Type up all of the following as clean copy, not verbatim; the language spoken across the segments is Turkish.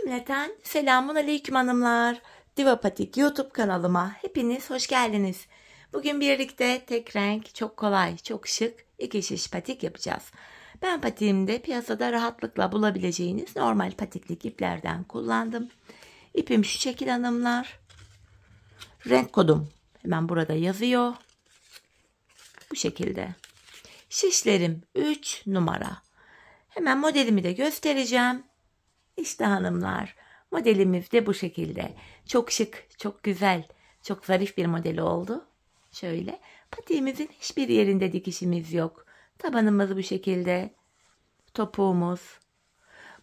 Cümleten selamun aleyküm hanımlar. Diva Patik YouTube kanalıma hepiniz hoş geldiniz. Bugün birlikte tek renk, çok kolay, çok şık iki şiş patik yapacağız. Ben patiğimde piyasada rahatlıkla bulabileceğiniz normal patiklik iplerden kullandım. İpim şu şekil hanımlar. Renk kodum hemen burada yazıyor. Bu şekilde. Şişlerim 3 numara. Hemen modelimi de göstereceğim. İşte hanımlar, modelimiz de bu şekilde. Çok şık, çok güzel, çok zarif bir model oldu. Şöyle, patiğimizin hiçbir yerinde dikişimiz yok. Tabanımız bu şekilde. Topuğumuz.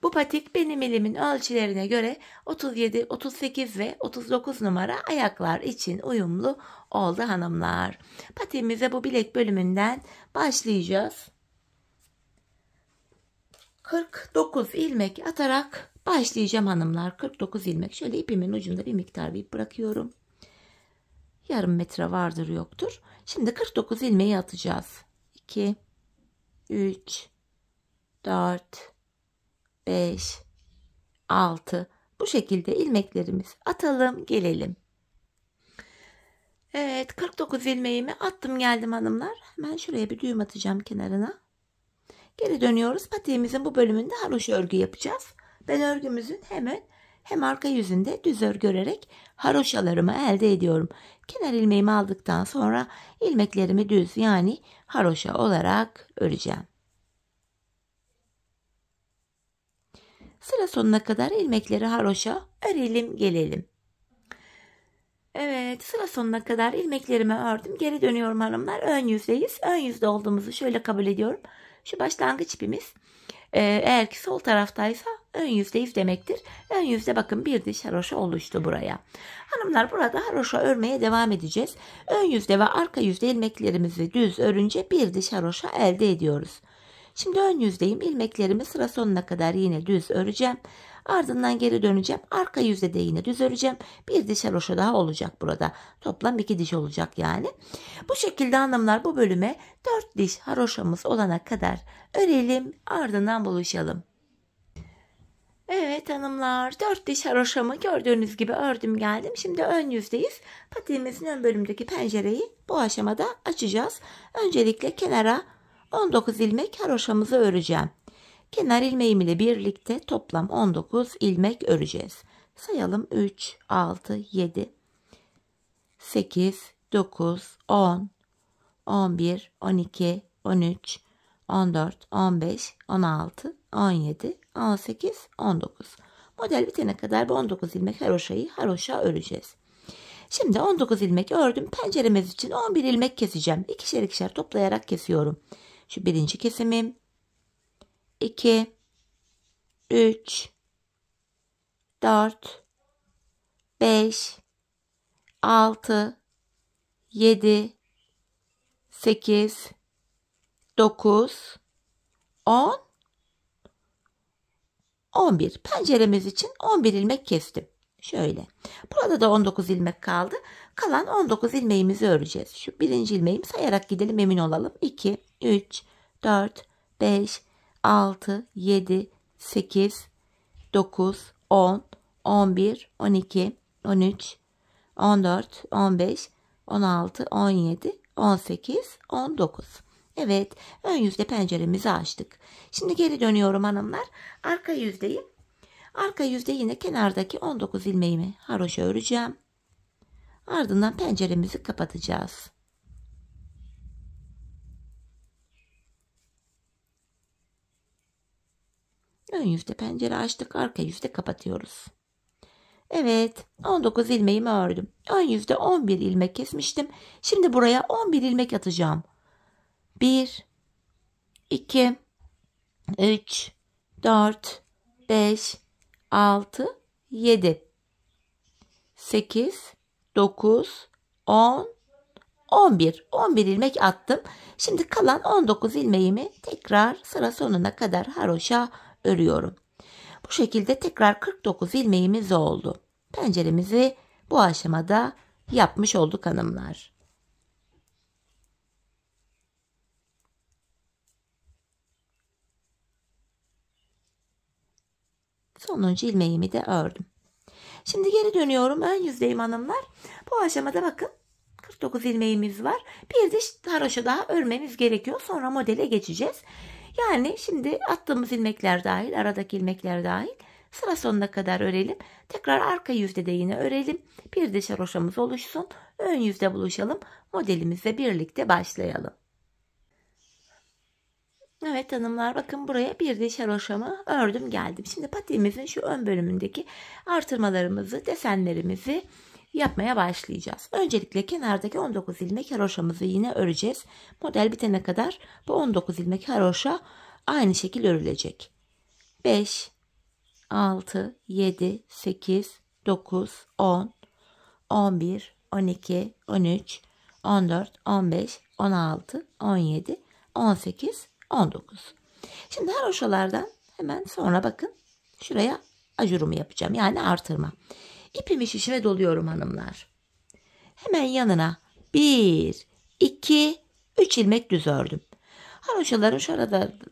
Bu patik benim elimin ölçülerine göre 37, 38 ve 39 numara ayaklar için uyumlu oldu hanımlar. Patiğimize bu bilek bölümünden başlayacağız. 49 ilmek atarak başlayacağım hanımlar. 49 ilmek. Şöyle ipimin ucunda bir miktar bir ip bırakıyorum. Yarım metre vardır yoktur. Şimdi 49 ilmeği atacağız. 2, 3, 4, 5, 6. Bu şekilde ilmeklerimizi atalım gelelim. Evet, 49 ilmeğimi attım geldim hanımlar. Hemen şuraya bir düğüm atacağım kenarına. Geri dönüyoruz. Patiğimizin bu bölümünde haroşa örgü yapacağız. Ben örgümüzün hem arka yüzünde düz örgü örerek haroşalarımı elde ediyorum. Kenar ilmeğimi aldıktan sonra ilmeklerimi düz yani haroşa olarak öreceğim. Sıra sonuna kadar ilmekleri haroşa örelim gelelim. Evet, sıra sonuna kadar ilmeklerimi ördüm. Geri dönüyorum hanımlar. Ön yüzdeyiz. Ön yüzde olduğumuzu şöyle kabul ediyorum. Şu başlangıç ipimiz eğer ki sol taraftaysa ön yüzdeyiz demektir. Ön yüzde bakın bir diş haroşa oluştu buraya. Hanımlar burada haroşa örmeye devam edeceğiz. Ön yüzde ve arka yüzde ilmeklerimizi düz örünce bir diş haroşa elde ediyoruz. Şimdi ön yüzdeyim. İlmeklerimi sıra sonuna kadar yine düz öreceğim. Ardından geri döneceğim. Arka yüzde de yine düz öreceğim. Bir diş haroşa daha olacak burada. Toplam 2 diş olacak yani. Bu şekilde hanımlar bu bölüme 4 diş haroşamız olana kadar örelim. Ardından buluşalım. Evet hanımlar 4 diş haroşamı gördüğünüz gibi ördüm geldim. Şimdi ön yüzdeyiz. Patiğimizin ön bölümdeki pencereyi bu aşamada açacağız. Öncelikle kenara 19 ilmek haroşamızı öreceğim. Kenar ilmeğim ile birlikte toplam 19 ilmek öreceğiz. Sayalım 3, 6, 7, 8, 9, 10, 11, 12, 13, 14, 15, 16, 17, 18, 19. Model bitene kadar bu 19 ilmek haroşa öreceğiz. Şimdi 19 ilmek ördüm. Penceremiz için 11 ilmek keseceğim. İkişer ikişer toplayarak kesiyorum. Şu birinci kesimim. 2, 3, 4, 5, 6, 7, 8, 9, 10, 11. Penceremiz için 11 ilmek kestim. Şöyle. Burada da 19 ilmek kaldı. Kalan 19 ilmeğimizi öreceğiz. Şu birinci ilmeğimi sayarak gidelim emin olalım. 2, 3, 4, 5, 6, 7, 8, 9, 10, 11, 12, 13, 14, 15, 16, 17, 18, 19. Evet, ön yüzde penceremizi açtık. Şimdi geri dönüyorum hanımlar. Arka yüzdeyim. Arka yüzde yine kenardaki 19 ilmeğimi haroşa öreceğim. Ardından penceremizi kapatacağız. Ön yüzde pencere açtık, arka yüzde kapatıyoruz. Evet, 19 ilmeğimi ördüm. Ön yüzde 11 ilmek kesmiştim. Şimdi buraya 11 ilmek atacağım. 1, 2, 3, 4, 5, 6, 7, 8, 9, 10, 11. 11 ilmek attım. Şimdi kalan 19 ilmeğimi tekrar sıra sonuna kadar haroşa örüyorum. Bu şekilde tekrar 49 ilmeğimiz oldu. Penceremizi bu aşamada yapmış olduk hanımlar. Sonuncu ilmeğimi de ördüm. Şimdi geri dönüyorum. Ön yüzdeyim hanımlar. Bu aşamada bakın 49 ilmeğimiz var. Bir diş haroşa daha örmemiz gerekiyor. Sonra modele geçeceğiz. Yani şimdi attığımız ilmekler dahil, aradaki ilmekler dahil sıra sonuna kadar örelim. Tekrar arka yüzde de yine örelim. Bir diş haroşamız oluşsun. Ön yüzde buluşalım. Modelimizle birlikte başlayalım. Evet hanımlar, bakın buraya bir diş haroşamı ördüm geldim. Şimdi patiğimizin şu ön bölümündeki artırmalarımızı, desenlerimizi yapmaya başlayacağız. Öncelikle kenardaki 19 ilmek haroşamızı yine öreceğiz. Model bitene kadar bu 19 ilmek haroşa aynı şekil örülecek. 5, 6, 7, 8, 9, 10, 11, 12, 13, 14, 15, 16, 17, 18, 19. Şimdi haroşalardan hemen sonra bakın şuraya ajurumu yapacağım. Yani artırma. İpimi şişime doluyorum hanımlar. Hemen yanına 1, 2, 3 ilmek düz ördüm. Haroşaların şu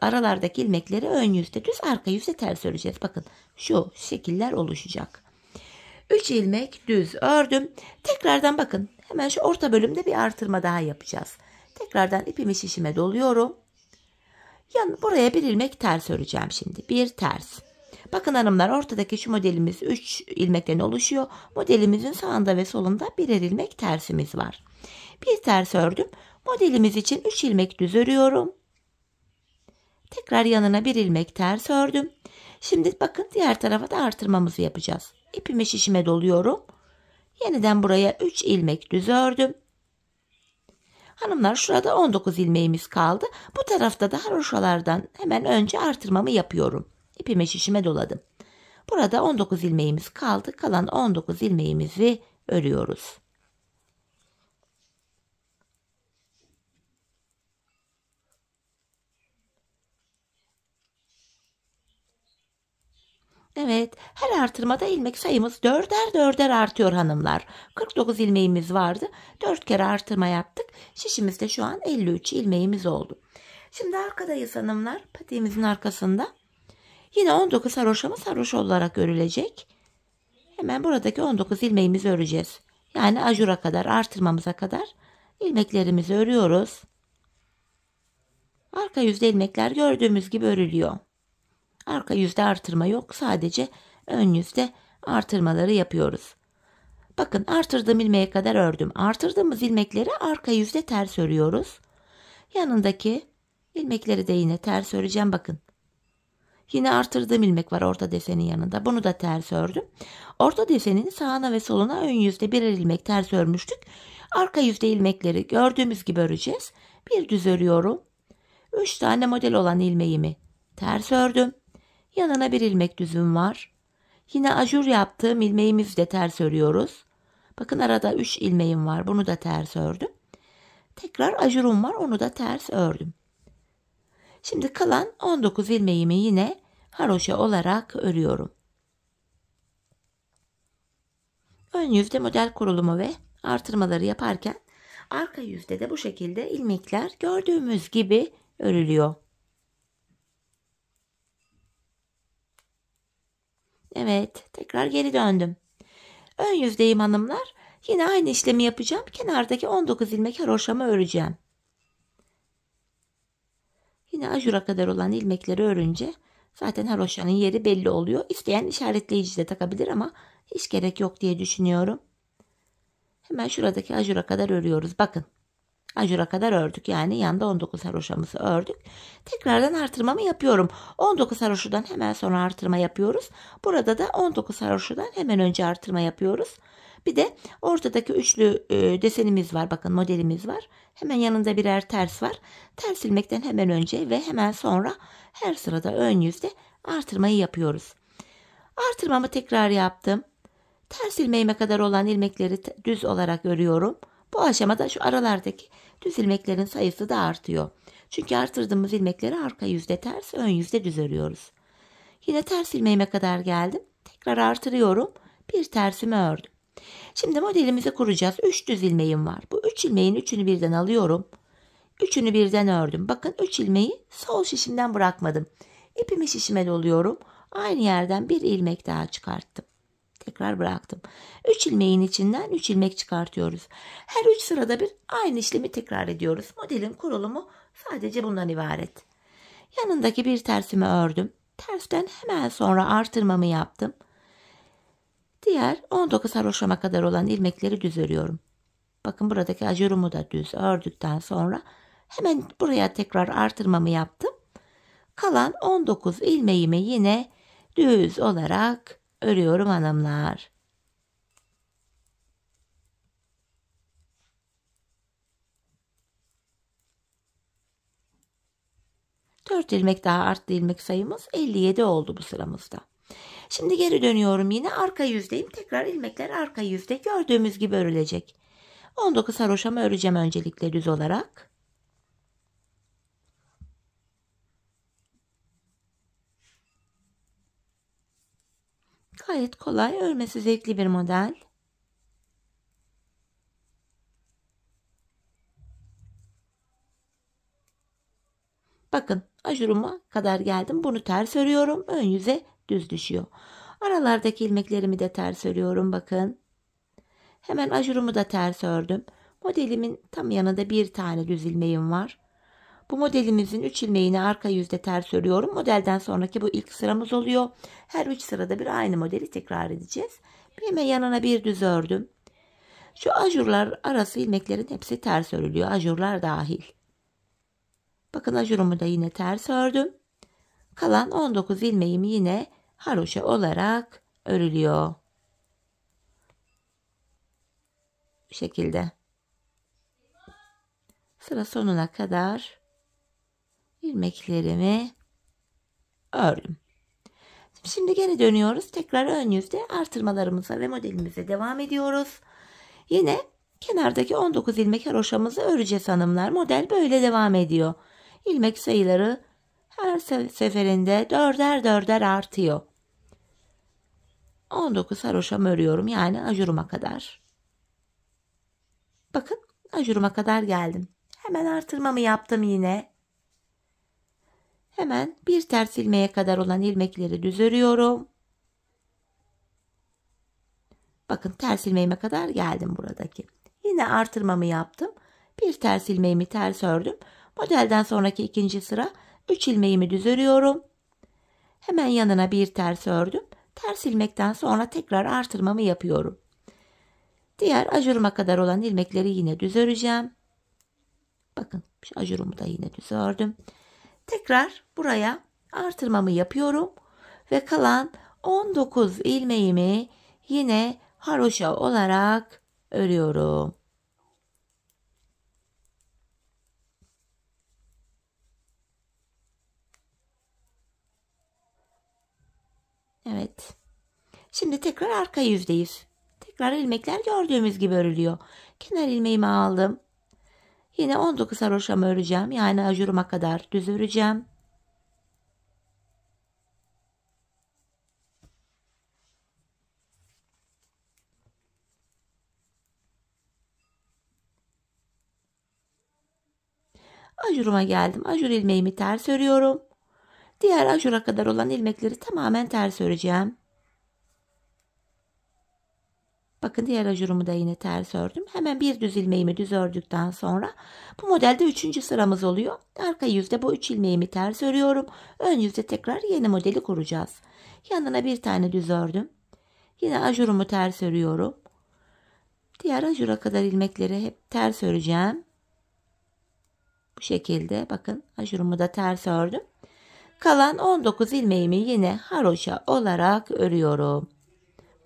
aralardaki ilmekleri ön yüzde düz, arka yüzde ters öreceğiz. Bakın şu şekiller oluşacak. 3 ilmek düz ördüm. Tekrardan bakın hemen şu orta bölümde bir artırma daha yapacağız. Tekrardan ipimi şişime doluyorum. Buraya bir ilmek ters öreceğim şimdi. Bir ters. Bakın hanımlar, ortadaki şu modelimiz 3 ilmekten oluşuyor. Modelimizin sağında ve solunda birer ilmek tersimiz var. Bir ters ördüm. Modelimiz için 3 ilmek düz örüyorum. Tekrar yanına bir ilmek ters ördüm. Şimdi bakın diğer tarafa da artırmamızı yapacağız. İpimi şişime doluyorum. Yeniden buraya 3 ilmek düz ördüm. Hanımlar, şurada 19 ilmeğimiz kaldı. Bu tarafta da haroşalardan hemen önce artırmamı yapıyorum. İpimi şişime doladım. Burada 19 ilmeğimiz kaldı. Kalan 19 ilmeğimizi örüyoruz. Evet, her artırmada ilmek sayımız 4'er 4'er artıyor hanımlar. 49 ilmeğimiz vardı. 4 kere artırma yaptık. Şişimizde şu an 53 ilmeğimiz oldu. Şimdi arkadayız hanımlar. Patiğimizin arkasında. Yine 19 haroşamız haroşa olarak örülecek. Hemen buradaki 19 ilmeğimizi öreceğiz. Yani ajura kadar, artırmamıza kadar ilmeklerimizi örüyoruz. Arka yüzde ilmekler gördüğümüz gibi örülüyor. Arka yüzde artırma yok. Sadece ön yüzde artırmaları yapıyoruz. Bakın artırdığım ilmeğe kadar ördüm. Artırdığımız ilmekleri arka yüzde ters örüyoruz. Yanındaki ilmekleri de yine ters öreceğim. Bakın. Yine artırdığım ilmek var orta desenin yanında. Bunu da ters ördüm. Orta desenin sağına ve soluna ön yüzde birer ilmek ters örmüştük. Arka yüzde ilmekleri gördüğümüz gibi öreceğiz. Bir düz örüyorum. 3 tane model olan ilmeğimi ters ördüm. Yanına bir ilmek düzüm var. Yine ajur yaptığım ilmeğimizi de ters örüyoruz. Bakın arada 3 ilmeğim var. Bunu da ters ördüm. Tekrar ajurum var. Onu da ters ördüm. Şimdi kalan 19 ilmeğimi yine haroşa olarak örüyorum. Ön yüzde model kurulumu ve artırmaları yaparken arka yüzde de bu şekilde ilmekler gördüğümüz gibi örülüyor. Evet, tekrar geri döndüm. Ön yüzdeyim hanımlar. Yine aynı işlemi yapacağım. Kenardaki 19 ilmek haroşamı öreceğim. Yine ajura kadar olan ilmekleri örünce zaten haroşanın yeri belli oluyor. İsteyen işaretleyici de takabilir ama hiç gerek yok diye düşünüyorum. Hemen şuradaki ajura kadar örüyoruz. Bakın. Ajura kadar ördük. Yani yanda 19 haroşamızı ördük. Tekrardan artırmamı yapıyorum. 19 haroşadan hemen sonra artırma yapıyoruz. Burada da 19 haroşadan hemen önce artırma yapıyoruz. Bir de ortadaki üçlü desenimiz var. Bakın modelimiz var. Hemen yanında birer ters var. Ters ilmekten hemen önce ve hemen sonra her sırada ön yüzde artırmayı yapıyoruz. Artırmamı tekrar yaptım. Ters ilmeğime kadar olan ilmekleri düz olarak örüyorum. Bu aşamada şu aralardaki düz ilmeklerin sayısı da artıyor. Çünkü artırdığımız ilmekleri arka yüzde ters, ön yüzde düz örüyoruz. Yine ters ilmeğime kadar geldim. Tekrar artırıyorum. Bir tersimi ördüm. Şimdi modelimizi kuracağız. 3 düz ilmeğim var. Bu 3 ilmeğin 3'ünü birden alıyorum. 3'ünü birden ördüm. Bakın 3 ilmeği sol şişimden bırakmadım. İpimi şişime doluyorum. Aynı yerden bir ilmek daha çıkarttım. Tekrar bıraktım. 3 ilmeğin içinden 3 ilmek çıkartıyoruz. Her 3 sırada bir aynı işlemi tekrar ediyoruz. Modelin kurulumu sadece bundan ibaret. Yanındaki bir tersimi ördüm. Tersten hemen sonra artırmamı yaptım. Diğer 19 haroşama kadar olan ilmekleri düz örüyorum. Bakın buradaki ajurumu da düz ördükten sonra hemen buraya tekrar artırmamı yaptım. Kalan 19 ilmeğimi yine düz olarak örüyorum hanımlar. Dört ilmek daha arttı, ilmek sayımız 57 oldu bu sıramızda. Şimdi geri dönüyorum, yine arka yüzdeyim. Tekrar ilmekler arka yüzde gördüğümüz gibi örülecek. 19 haroşamı öreceğim öncelikle düz olarak. Gayet kolay, örmesi zevkli bir model. Bakın ajuruma kadar geldim. Bunu ters örüyorum. Ön yüze düz düşüyor. Aralardaki ilmeklerimi de ters örüyorum. Bakın. Hemen ajurumu da ters ördüm. Modelimin tam yanında bir tane düz ilmeğim var. Bu modelimizin 3 ilmeğini arka yüzde ters örüyorum. Modelden sonraki bu ilk sıramız oluyor. Her 3 sırada bir aynı modeli tekrar edeceğiz. Hemen yanına bir düz ördüm. Şu ajurlar arası ilmeklerin hepsi ters örülüyor. Ajurlar dahil. Bakın ajurumu da yine ters ördüm. Kalan 19 ilmeğim yine haroşa olarak örülüyor. Bu şekilde. Sıra sonuna kadar ilmeklerimi ördüm. Şimdi geri dönüyoruz. Tekrar ön yüzde artırmalarımıza ve modelimize devam ediyoruz. Yine kenardaki 19 ilmek haroşamızı öreceğiz hanımlar. Model böyle devam ediyor. İlmek sayıları her seferinde dörder dörder artıyor. 19 haroşam örüyorum, yani ajuruma kadar. Bakın ajuruma kadar geldim. Hemen artırmamı yaptım yine. Hemen bir ters ilmeğe kadar olan ilmekleri düz örüyorum. Bakın ters ilmeğime kadar geldim buradaki. Yine artırmamı yaptım. Bir ters ilmeğimi ters ördüm. Modelden sonraki ikinci sıra 3 ilmeğimi düz örüyorum. Hemen yanına bir ters ördüm. Ters ilmekten sonra tekrar artırmamı yapıyorum. Diğer ajuruma kadar olan ilmekleri yine düz öreceğim. Bakın şu ajurumu da yine düz ördüm. Tekrar buraya artırmamı yapıyorum ve kalan 19 ilmeğimi yine haroşa olarak örüyorum. Evet. Şimdi tekrar arka yüzdeyiz. Tekrar ilmekler gördüğümüz gibi örülüyor. Kenar ilmeğimi aldım. Yine 19 haroşamı öreceğim. Yani ajuruma kadar düz öreceğim. Ajuruma geldim. Ajur ilmeğimi ters örüyorum. Diğer ajura kadar olan ilmekleri tamamen ters öreceğim. Bakın diğer ajurumu da yine ters ördüm. Hemen bir düz ilmeğimi düz ördükten sonra bu modelde 3. sıramız oluyor. Arka yüzde bu 3 ilmeğimi ters örüyorum. Ön yüzde tekrar yeni modeli kuracağız. Yanına bir tane düz ördüm. Yine ajurumu ters örüyorum. Diğer ajura kadar ilmekleri hep ters öreceğim. Bu şekilde bakın ajurumu da ters ördüm. Kalan 19 ilmeğimi yine haroşa olarak örüyorum.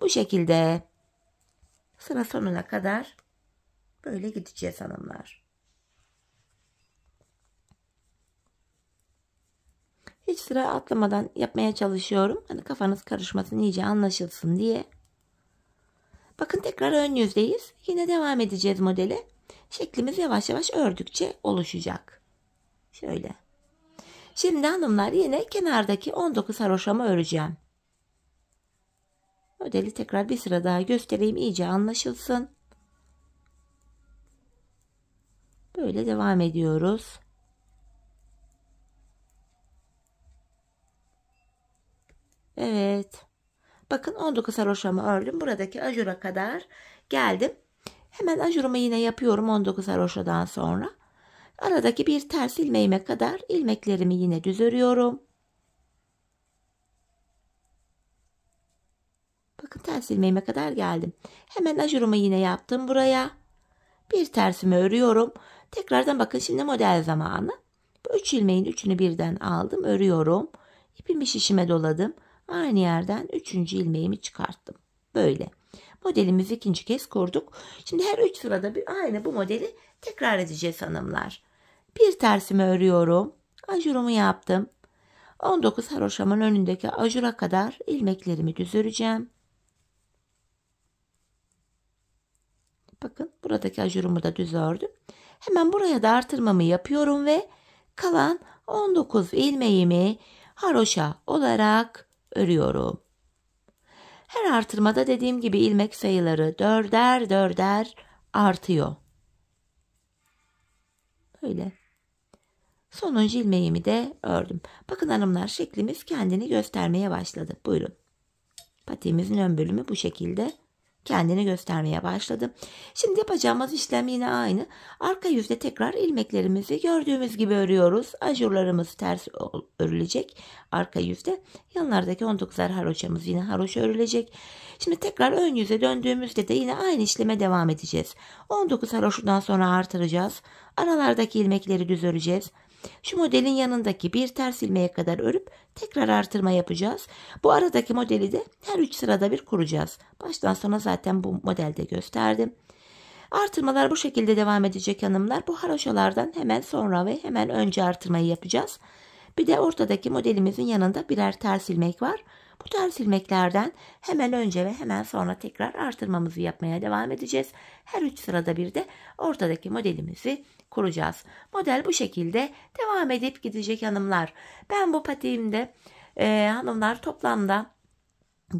Bu şekilde sıra sonuna kadar böyle gideceğiz hanımlar. Hiç sıra atlamadan yapmaya çalışıyorum. Hani kafanız karışmasın, iyice anlaşılsın diye. Bakın tekrar ön yüzdeyiz. Yine devam edeceğiz modele. Şeklimiz yavaş yavaş ördükçe oluşacak. Şöyle. Şimdi hanımlar yine kenardaki 19 haroşamı öreceğim. Modeli tekrar bir sıra daha göstereyim, iyice anlaşılsın. Böyle devam ediyoruz. Evet. Bakın 19 haroşamı ördüm. Buradaki ajura kadar geldim. Hemen ajurumu yine yapıyorum 19 haroşadan sonra. Aradaki bir ters ilmeğime kadar ilmeklerimi yine düz örüyorum. Bakın ters ilmeğime kadar geldim. Hemen ajurumu yine yaptım buraya. Bir tersimi örüyorum. Tekrardan bakın şimdi model zamanı. Bu 3 ilmeğin üçünü birden aldım, örüyorum. İpimi şişime doladım. Aynı yerden 3. ilmeğimi çıkarttım. Böyle. Modelimizi ikinci kez kurduk. Şimdi her 3 sırada aynı bu modeli tekrar edeceğiz hanımlar. Bir tersimi örüyorum. Ajurumu yaptım. 19 haroşamın önündeki ajura kadar ilmeklerimi düz öreceğim. Bakın buradaki ajurumu da düz ördüm. Hemen buraya da artırmamı yapıyorum ve kalan 19 ilmeğimi haroşa olarak örüyorum. Her artırmada dediğim gibi ilmek sayıları dörder dörder artıyor. Böyle. Sonuncu ilmeğimi de ördüm. Bakın hanımlar şeklimiz kendini göstermeye başladı. Buyurun. Patiğimizin ön bölümü bu şekilde kendini göstermeye başladı. Şimdi yapacağımız işlem yine aynı. Arka yüzde tekrar ilmeklerimizi gördüğümüz gibi örüyoruz. Ajurlarımız ters örülecek. Arka yüzde. Yanlardaki 19'ar haroşamız yine haroşa örülecek. Şimdi tekrar ön yüze döndüğümüzde de yine aynı işleme devam edeceğiz. 19 haroşadan sonra artıracağız. Aralardaki ilmekleri düz öreceğiz. Şu modelin yanındaki bir ters ilmeğe kadar örüp tekrar artırma yapacağız. Bu aradaki modeli de her 3 sırada bir kuracağız. Baştan sona zaten bu modelde gösterdim. Artırmalar bu şekilde devam edecek hanımlar. Bu haroşalardan hemen sonra ve hemen önce artırmayı yapacağız. Bir de ortadaki modelimizin yanında birer ters ilmek var. Bu ters ilmeklerden hemen önce ve hemen sonra tekrar artırmamızı yapmaya devam edeceğiz. Her 3 sırada bir de ortadaki modelimizi kuracağız. Model bu şekilde devam edip gidecek hanımlar. Ben bu patiğimde hanımlar toplamda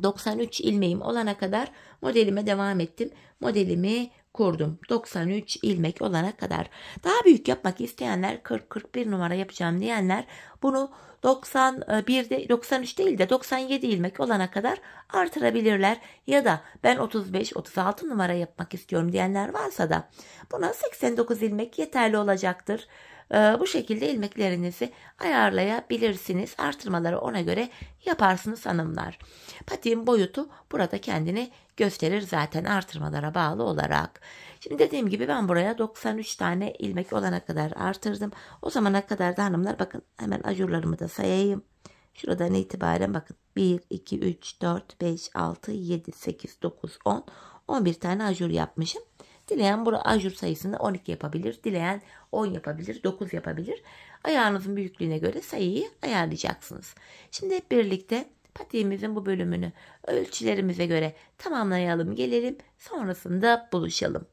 93 ilmeğim olana kadar modelime devam ettim. Modelimi kurdum. 93 ilmek olana kadar. Daha büyük yapmak isteyenler 40-41 numara yapacağım diyenler bunu 93 değil de 97 ilmek olana kadar artırabilirler. Ya da ben 35-36 numara yapmak istiyorum diyenler varsa da buna 89 ilmek yeterli olacaktır. Bu şekilde ilmeklerinizi ayarlayabilirsiniz. Artırmaları ona göre yaparsınız hanımlar. Patiğin boyutu burada kendini gösterir zaten artırmalara bağlı olarak. Şimdi dediğim gibi ben buraya 93 tane ilmek olana kadar artırdım. O zamana kadar da hanımlar bakın hemen ajurlarımı da sayayım. Şuradan itibaren bakın 1, 2, 3, 4, 5, 6, 7, 8, 9, 10, 11 tane ajur yapmışım. Dileyen bu ajur sayısını 12 yapabilir. Dileyen 10 yapabilir, 9 yapabilir. Ayağınızın büyüklüğüne göre sayıyı ayarlayacaksınız. Şimdi hep birlikte patiğimizin bu bölümünü ölçülerimize göre tamamlayalım, gelelim. Sonrasında buluşalım.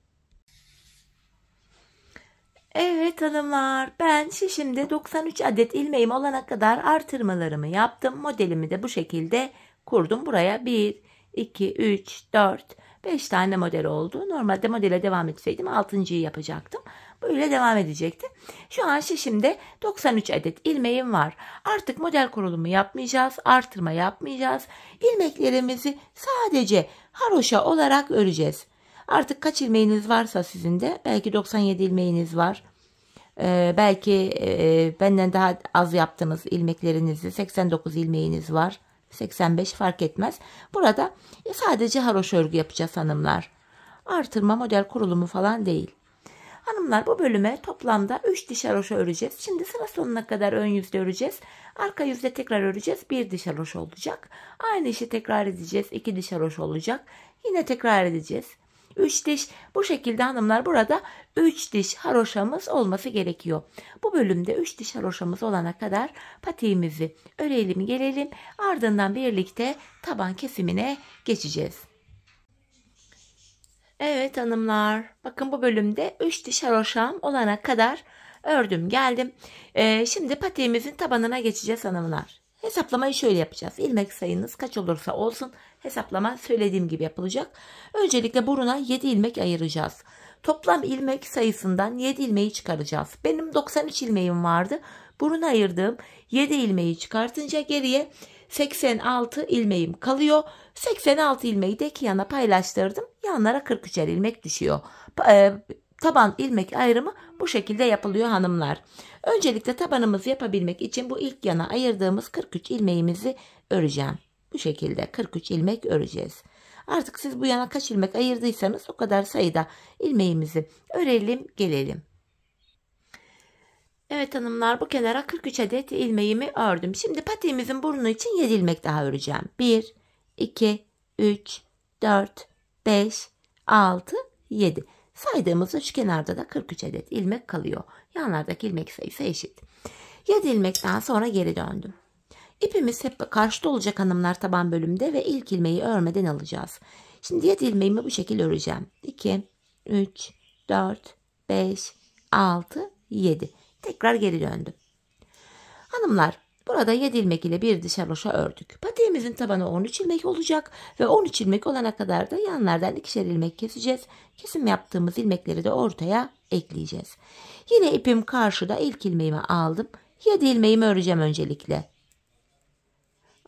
Evet hanımlar, ben şişimde 93 adet ilmeğim olana kadar artırmalarımı yaptım. Modelimi de bu şekilde kurdum. Buraya 1, 2, 3, 4, 5 tane model oldu. Normalde modele devam etseydim 6.'yı yapacaktım. Böyle devam edecekti. Şu an şişimde 93 adet ilmeğim var. Artık model kurulumu yapmayacağız. Artırma yapmayacağız. İlmeklerimizi sadece haroşa olarak öreceğiz. Artık kaç ilmeğiniz varsa sizin de, belki 97 ilmeğiniz var. Belki benden daha az yaptığınız ilmeklerinizi 89 ilmeğiniz var. 85 fark etmez. Burada sadece haroşa örgü yapacağız hanımlar. Artırma model kurulumu falan değil. Hanımlar bu bölüme toplamda 3 diş haroşa öreceğiz. Şimdi sıra sonuna kadar ön yüzde öreceğiz. Arka yüzde tekrar öreceğiz. 1 diş haroşa olacak. Aynı işi tekrar edeceğiz. 2 diş haroşa olacak. Yine tekrar edeceğiz. 3 diş. Bu şekilde hanımlar burada 3 diş haroşamız olması gerekiyor. Bu bölümde 3 diş haroşamız olana kadar patiğimizi örelim gelelim. Ardından birlikte taban kesimine geçeceğiz. Evet hanımlar, bakın bu bölümde 3 diş haroşam olana kadar ördüm geldim. Şimdi patiğimizin tabanına geçeceğiz hanımlar. Hesaplamayı şöyle yapacağız. İlmek sayınız kaç olursa olsun hesaplama söylediğim gibi yapılacak. Öncelikle buruna 7 ilmek ayıracağız. Toplam ilmek sayısından 7 ilmeği çıkaracağız. Benim 93 ilmeğim vardı. Buruna ayırdığım 7 ilmeği çıkartınca geriye 86 ilmeğim kalıyor. 86 ilmeği de iki yana paylaştırdım. Yanlara 43'er ilmek düşüyor. Taban ilmek ayrımı bu şekilde yapılıyor hanımlar. Öncelikle tabanımızı yapabilmek için bu ilk yana ayırdığımız 43 ilmeğimizi öreceğim. Bu şekilde 43 ilmek öreceğiz. Artık siz bu yana kaç ilmek ayırdıysanız o kadar sayıda ilmeğimizi örelim gelelim. Evet hanımlar, bu kenara 43 adet ilmeğimi ördüm. Şimdi patiğimizin burnu için 7 ilmek daha öreceğim. 1, 2, 3, 4, 5, 6, 7. Saydığımızda şu kenarda da 43 adet ilmek kalıyor. Yanlardaki ilmek sayısı eşit. 7 ilmekten sonra geri döndüm. İpimiz hep karşıda olacak hanımlar taban bölümde ve ilk ilmeği örmeden alacağız. Şimdi 7 ilmeğimi bu şekilde öreceğim. 2, 3, 4, 5, 6, 7. Tekrar geri döndüm. Hanımlar, burada 7 ilmek ile bir diş haroşa ördük. Patiğimizin tabanı 13 ilmek olacak ve 13 ilmek olana kadar da yanlardan ikişer ilmek keseceğiz. Kesim yaptığımız ilmekleri de ortaya ekleyeceğiz. Yine ipim karşıda, ilk ilmeğimi aldım. 7 ilmeğimi öreceğim öncelikle.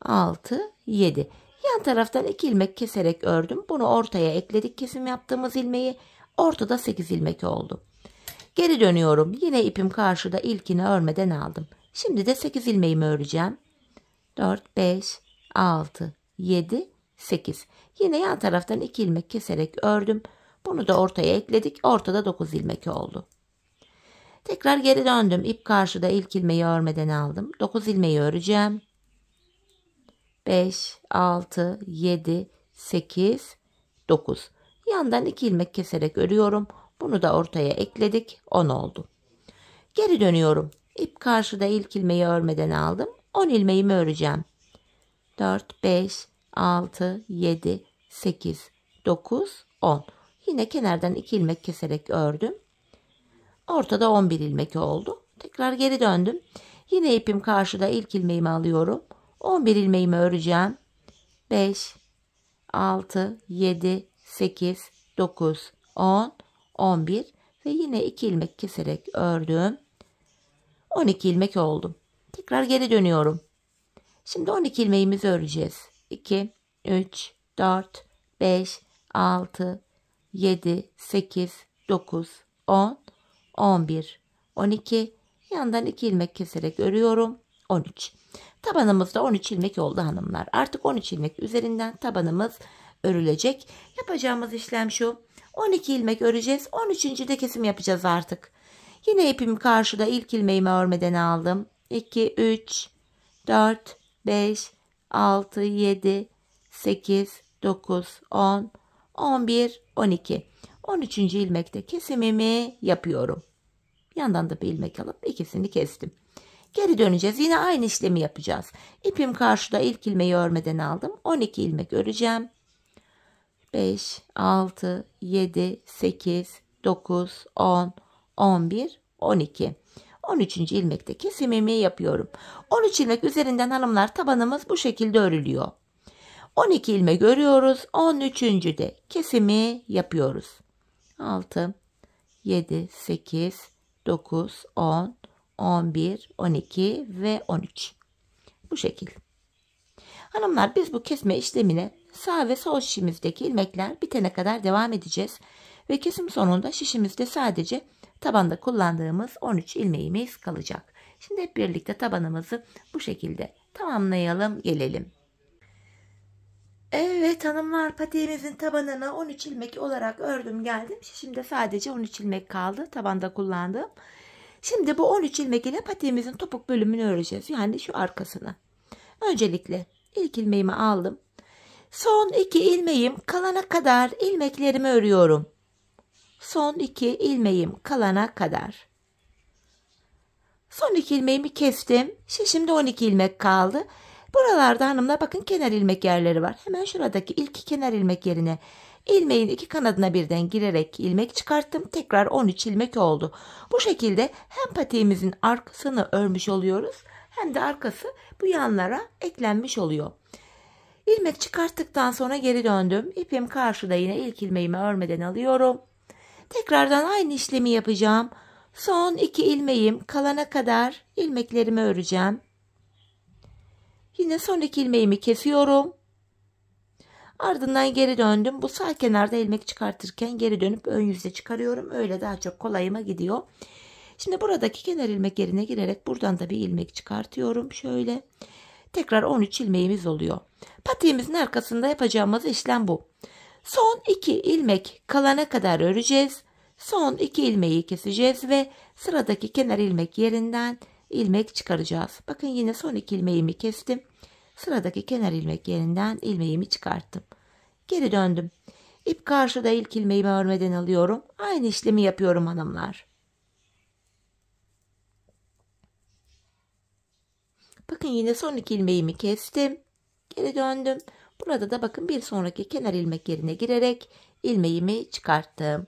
6, 7. Yan taraftan 2 ilmek keserek ördüm. Bunu ortaya ekledik kesim yaptığımız ilmeği. Ortada 8 ilmek oldu. Geri dönüyorum. Yine ipim karşıda, ilkini örmeden aldım. Şimdi de 8 ilmeğimi öreceğim. 4, 5, 6, 7, 8. Yine yan taraftan 2 ilmek keserek ördüm. Bunu da ortaya ekledik. Ortada 9 ilmek oldu. Tekrar geri döndüm. İp karşıda, ilk ilmeği örmeden aldım. 9 ilmeği öreceğim. 5, 6, 7, 8, 9. Yandan 2 ilmek keserek örüyorum. Bunu da ortaya ekledik. 10 oldu. Geri dönüyorum. İp karşıda, ilk ilmeği örmeden aldım. 10 ilmeğimi öreceğim. 4, 5, 6, 7, 8, 9, 10. Yine kenardan 2 ilmek keserek ördüm. Ortada 11 ilmek oldu. Tekrar geri döndüm. Yine ipim karşıda, ilk ilmeğimi alıyorum. 11 ilmeğimi öreceğim. 5, 6, 7, 8, 9, 10, 11 ve yine 2 ilmek keserek ördüm. 12 ilmek oldu. Tekrar geri dönüyorum. Şimdi 12 ilmeğimizi öreceğiz. 2, 3, 4, 5, 6, 7, 8, 9, 10, 11, 12. Yandan 2 ilmek keserek örüyorum. 13. Tabanımızda 13 ilmek oldu hanımlar. Artık 13 ilmek üzerinden tabanımız örülecek. Yapacağımız işlem şu. 12 ilmek öreceğiz. 13. de kesim yapacağız artık. Yine ipimi karşıda, ilk ilmeğimi örmeden aldım. 2, 3, 4, 5, 6, 7, 8, 9, 10, 11, 12. 13. ilmekte kesimimi yapıyorum. Yandan da bir ilmek alıp ikisini kestim. Geri döneceğiz. Yine aynı işlemi yapacağız. İpim karşıda, ilk ilmeği örmeden aldım. 12 ilmek öreceğim. 5, 6, 7, 8, 9, 10, 11, 12. 13. ilmekte kesimimi yapıyorum. 13 ilmek üzerinden hanımlar tabanımız bu şekilde örülüyor. 12 ilmek örüyoruz. 13. de kesimi yapıyoruz. 6, 7, 8, 9, 10, 11, 12 ve 13. Bu şekil. Hanımlar, biz bu kesme işlemine sağ ve sol şişimizdeki ilmekler bitene kadar devam edeceğiz. Ve kesim sonunda şişimizde sadece tabanda kullandığımız 13 ilmeğimiz kalacak. Şimdi hep birlikte tabanımızı bu şekilde tamamlayalım gelelim. Evet hanımlar, patiğimizin tabanına 13 ilmek olarak ördüm geldim. Şişimde sadece 13 ilmek kaldı tabanda kullandığım. Şimdi bu 13 ilmek ile patiğimizin topuk bölümünü öreceğiz. Yani şu arkasını. Öncelikle ilk ilmeğimi aldım. Son 2 ilmeğim kalana kadar ilmeklerimi örüyorum. Son 2 ilmeğim kalana kadar. Son 2 ilmeğimi kestim. Şişimde 12 ilmek kaldı. Buralarda hanımlar bakın, kenar ilmek yerleri var. Hemen şuradaki ilk kenar ilmek yerine ilmeğin 2 kanadına birden girerek ilmek çıkarttım. Tekrar 13 ilmek oldu. Bu şekilde hem patiğimizin arkasını örmüş oluyoruz, hem de arkası bu yanlara eklenmiş oluyor. İlmek çıkarttıktan sonra geri döndüm. İpim karşıda, yine ilk ilmeğimi örmeden alıyorum. Tekrardan aynı işlemi yapacağım. Son 2 ilmeğim kalana kadar ilmeklerimi öreceğim. Yine son 2 ilmeğimi kesiyorum. Ardından geri döndüm. Bu sağ kenarda ilmek çıkartırken geri dönüp ön yüzde çıkarıyorum. Öyle daha çok kolayıma gidiyor. Şimdi buradaki kenar ilmek yerine girerek buradan da bir ilmek çıkartıyorum. Şöyle. Tekrar 13 ilmeğimiz oluyor. Patiğimizin arkasında yapacağımız işlem bu. Son 2 ilmek kalana kadar öreceğiz. Son 2 ilmeği keseceğiz ve sıradaki kenar ilmek yerinden ilmek çıkaracağız. Bakın yine son 2 ilmeğimi kestim. Sıradaki kenar ilmek yerinden ilmeğimi çıkarttım. Geri döndüm. İp karşıda ilk ilmeğimi örmeden alıyorum. Aynı işlemi yapıyorum hanımlar. Bakın yine son 2 ilmeğimi kestim. Geri döndüm. Burada da bakın bir sonraki kenar ilmek yerine girerek ilmeğimi çıkarttım.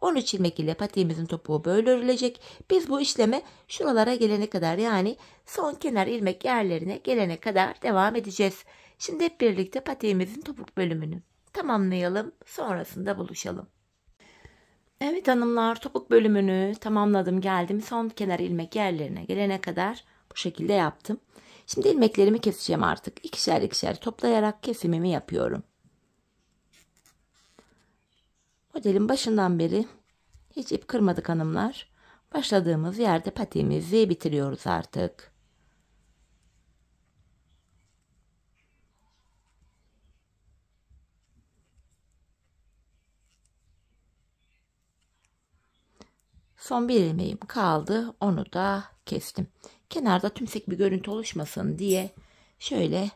13 ilmek ile patiğimizin topuğu böyle örülecek. Biz bu işleme şuralara gelene kadar, yani son kenar ilmek yerlerine gelene kadar devam edeceğiz. Şimdi hep birlikte patiğimizin topuk bölümünü tamamlayalım. Sonrasında buluşalım. Evet hanımlar, topuk bölümünü tamamladım, geldim. Son kenar ilmek yerlerine gelene kadar bu şekilde yaptım. Şimdi ilmeklerimi keseceğim artık. İkişer ikişer toplayarak kesimimi yapıyorum. Modelin başından beri hiç ip kırmadık hanımlar. Başladığımız yerde patiğimizi bitiriyoruz artık. Son bir ilmeğim kaldı. Onu da kestim. Kenarda tümsek bir görüntü oluşmasın diye şöyle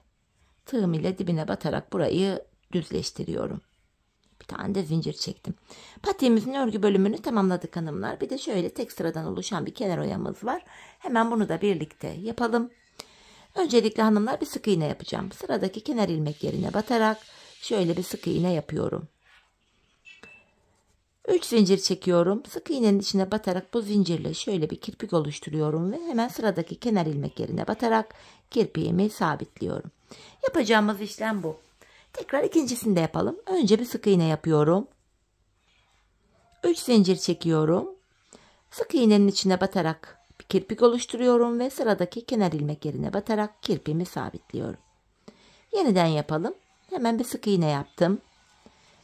tığım ile dibine batarak burayı düzleştiriyorum. Bir tane de zincir çektim. Patiğimizin örgü bölümünü tamamladık hanımlar. Bir de şöyle tek sıradan oluşan bir kenar oyamız var. Hemen bunu da birlikte yapalım. Öncelikle hanımlar bir sık iğne yapacağım. Sıradaki kenar ilmek yerine batarak şöyle bir sık iğne yapıyorum. 3 zincir çekiyorum. Sık iğnenin içine batarak bu zincirle şöyle bir kirpik oluşturuyorum ve hemen sıradaki kenar ilmek yerine batarak kirpiğimi sabitliyorum. Yapacağımız işlem bu. Tekrar ikincisini de yapalım. Önce bir sık iğne yapıyorum. 3 zincir çekiyorum. Sık iğnenin içine batarak bir kirpik oluşturuyorum ve sıradaki kenar ilmek yerine batarak kirpiğimi sabitliyorum. Yeniden yapalım. Hemen bir sık iğne yaptım.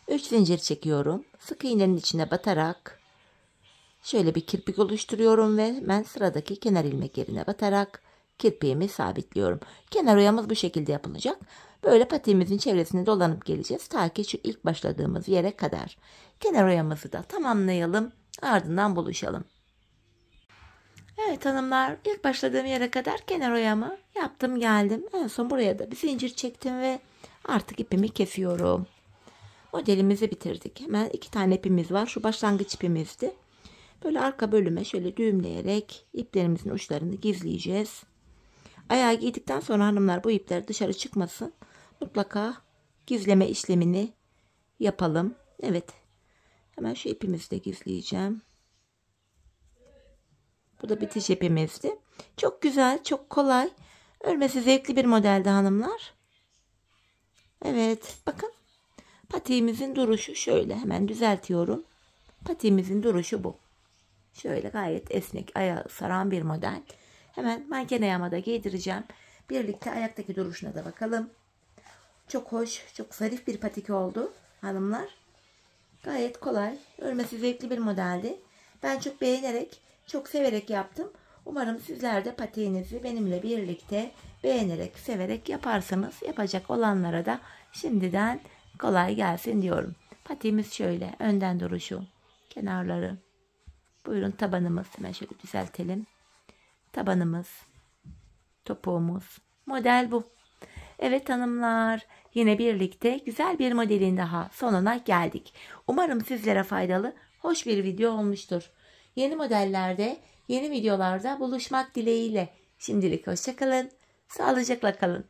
3 zincir çekiyorum. Sık iğnenin içine batarak şöyle bir kirpik oluşturuyorum ve hemen sıradaki kenar ilmek yerine batarak kirpiğimi sabitliyorum. Kenar oyamız bu şekilde yapılacak. Böyle patiğimizin çevresinde dolanıp geleceğiz ta ki şu ilk başladığımız yere kadar. Kenar oyamızı da tamamlayalım. Ardından buluşalım. Evet hanımlar, ilk başladığım yere kadar kenar oyamı yaptım, geldim. En son buraya da bir zincir çektim ve artık ipimi kesiyorum. Modelimizi bitirdik. Hemen 2 tane ipimiz var. Şu başlangıç ipimizdi. Böyle arka bölüme şöyle düğümleyerek iplerimizin uçlarını gizleyeceğiz. Ayağı giydikten sonra hanımlar bu ipler dışarı çıkmasın. Mutlaka gizleme işlemini yapalım. Evet. Hemen şu ipimizi de gizleyeceğim. Bu da bitiş ipimizdi. Çok güzel, çok kolay. Örmesi zevkli bir modeldi hanımlar. Evet, bakın. Patiğimizin duruşu şöyle. Hemen düzeltiyorum. Patiğimizin duruşu bu. Şöyle gayet esnek, ayağı saran bir model. Hemen manken ayağıma da giydireceğim. Birlikte ayaktaki duruşuna da bakalım. Çok hoş, çok zarif bir patik oldu hanımlar. Gayet kolay, örmesi zevkli bir modeldi. Ben çok beğenerek, çok severek yaptım. Umarım sizler de patiğinizi benimle birlikte beğenerek, severek yaparsınız. Yapacak olanlara da şimdiden kolay gelsin diyorum. Patiğimiz şöyle, önden duruşu, kenarları. Buyurun tabanımız, hemen şöyle düzeltelim. Tabanımız, topuğumuz, model bu. Evet hanımlar, yine birlikte güzel bir modelin daha sonuna geldik. Umarım sizlere faydalı, hoş bir video olmuştur. Yeni modellerde, yeni videolarda buluşmak dileğiyle. Şimdilik hoşça kalın, sağlıcakla kalın.